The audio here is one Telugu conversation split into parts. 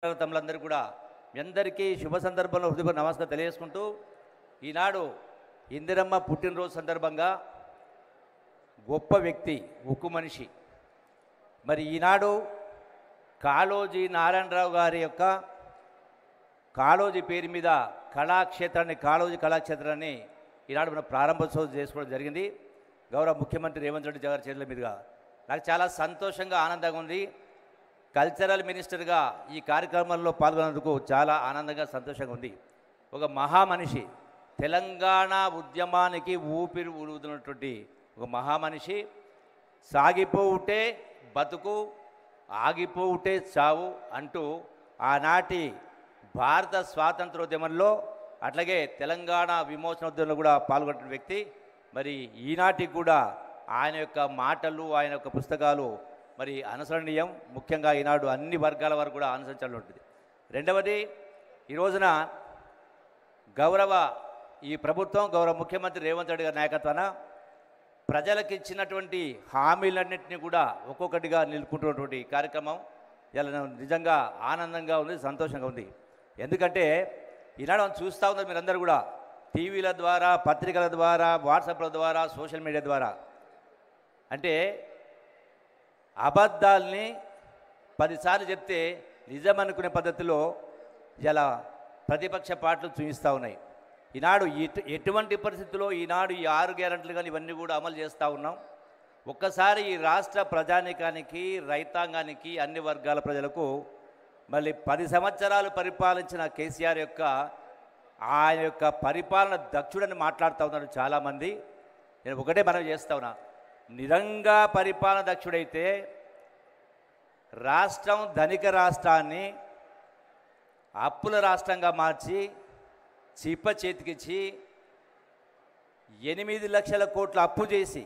తమ్ములందరూ కూడా మీ అందరికీ శుభ సందర్భంలో హృదయపూర్వక నమస్కారం తెలియజేసుకుంటూ ఈనాడు ఇందిరమ్మ పుట్టినరోజు సందర్భంగా గొప్ప వ్యక్తి ఉక్కు మనిషి మరి ఈనాడు కాళోజీ నారాయణరావు గారి యొక్క కాళోజీ పేరు మీద కళాక్షేత్రాన్ని కాళోజీ కళాక్షేత్రాన్ని ఈనాడు మనం ప్రారంభోత్సవం చేసుకోవడం జరిగింది. గౌరవ ముఖ్యమంత్రి రేవంత్ రెడ్డి గారి చేతుల మీదుగా నాకు చాలా సంతోషంగా ఆనందంగా ఉంది. కల్చరల్ మినిస్టర్గా ఈ కార్యక్రమంలో పాల్గొన్నందుకు చాలా ఆనందంగా సంతోషంగా ఉంది. ఒక మహామనిషి, తెలంగాణ ఉద్యమానికి ఊపిరి ఊదుతున్నటువంటి ఒక మహామనిషి, సాగిపోవుటే బతుకు ఆగిపోవుటే చావు అంటూ ఆనాటి భారత స్వాతంత్రోద్యమంలో అట్లాగే తెలంగాణ విమోచనోద్యమంలో కూడా పాల్గొన్న వ్యక్తి. మరి ఈనాటికి కూడా ఆయన యొక్క మాటలు, ఆయన యొక్క పుస్తకాలు మరి అనుసరణీయం. ముఖ్యంగా ఈనాడు అన్ని వర్గాల వారు కూడా అనుసరించాలని ఉంటుంది. రెండవది, ఈ రోజున ఈ ప్రభుత్వం గౌరవ ముఖ్యమంత్రి రేవంత్ రెడ్డి గారి నాయకత్వాన ప్రజలకు ఇచ్చినటువంటి హామీలన్నింటినీ కూడా ఒక్కొక్కటిగా నిలుపుకుంటున్నటువంటి కార్యక్రమం ఇలా నిజంగా ఆనందంగా ఉంది, సంతోషంగా ఉంది. ఎందుకంటే ఈనాడు మనం చూస్తూ ఉన్నారు మీరందరూ కూడా టీవీల ద్వారా, పత్రికల ద్వారా, వాట్సాప్ల ద్వారా, సోషల్ మీడియా ద్వారా. అంటే అబద్ధాలని 10 సార్లు చెప్తే నిజం అనుకునే పద్ధతిలో ఇలా ప్రతిపక్ష పార్టీలు చూపిస్తూ ఉన్నాయి. ఈనాడు ఎటువంటి పరిస్థితుల్లో ఈనాడు ఈ 6 గ్యారెంటీలు కానీ ఇవన్నీ కూడా అమలు చేస్తూ ఉన్నాం. ఒక్కసారి ఈ రాష్ట్ర ప్రజానీకానికి, రైతాంగానికి, అన్ని వర్గాల ప్రజలకు మళ్ళీ 10 సంవత్సరాలు పరిపాలించిన కేసీఆర్ యొక్క ఆయన యొక్క పరిపాలన దక్షుడని మాట్లాడుతూ ఉన్నారు చాలామంది. నేను ఒకటే మనం చేస్తా ఉన్నా, నిజంగా పరిపాలన దక్షుడైతే రాష్ట్రం ధనిక రాష్ట్రాన్ని అప్పుల రాష్ట్రంగా మార్చి చిప్ప చేతికిచ్చి 8 లక్షల కోట్ల అప్పు చేసి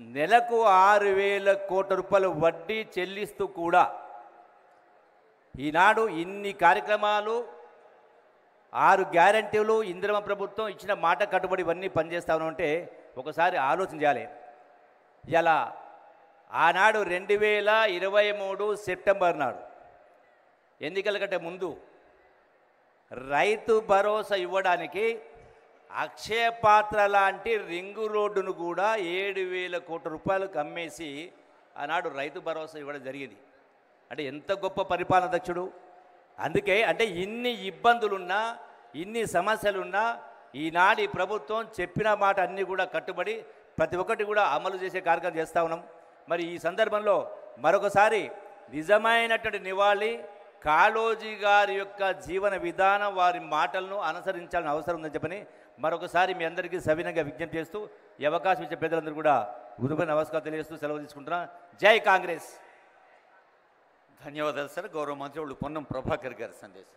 నెలకు 6,000 కోట్ల రూపాయలు వడ్డీ చెల్లిస్తూ కూడా ఈనాడు ఇన్ని కార్యక్రమాలు, 6 గ్యారెంటీలు, ఇందిరమ్మ ప్రభుత్వం ఇచ్చిన మాట కట్టుబడి ఇవన్నీ పనిచేస్తా ఉన్నామంటే ఒకసారి ఆలోచన చేయాలి. ఇలా ఆనాడు 2023 సెప్టెంబర్ నాడు ఎన్నికల కంటే ముందు రైతు భరోసా ఇవ్వడానికి అక్షయ పాత్ర లాంటి రింగు రోడ్డును కూడా 7,000 కోట్ల రూపాయలకు అమ్మేసి ఆనాడు రైతు భరోసా ఇవ్వడం జరిగింది. అంటే ఎంత గొప్ప పరిపాలన దక్షుడు. అందుకే అంటే ఇన్ని ఇబ్బందులున్నా, ఇన్ని సమస్యలున్నా ఈనాడు ఈ ప్రభుత్వం చెప్పిన మాట అన్నీ కూడా కట్టుబడి ప్రతి ఒక్కటి కూడా అమలు చేసే కార్యక్రమం చేస్తూ ఉన్నాం. మరి ఈ సందర్భంలో మరొకసారి నిజమైనటువంటి నివాళి కాళోజీ గారి యొక్క జీవన విధానం, వారి మాటలను అనుసరించాలని అవసరం ఉందని చెప్పని మరొకసారి మీ అందరికీ సవినంగా విజ్ఞప్తి చేస్తూ ఈ అవకాశం ఇచ్చే పెద్దలందరూ కూడా గురుపై నమస్కారం తెలియజేస్తూ సెలవు తీసుకుంటున్నా. జై కాంగ్రెస్. ధన్యవాదాలు సార్. గౌరవ మంత్రి పొన్నం ప్రభాకర్ గారి సందేశం.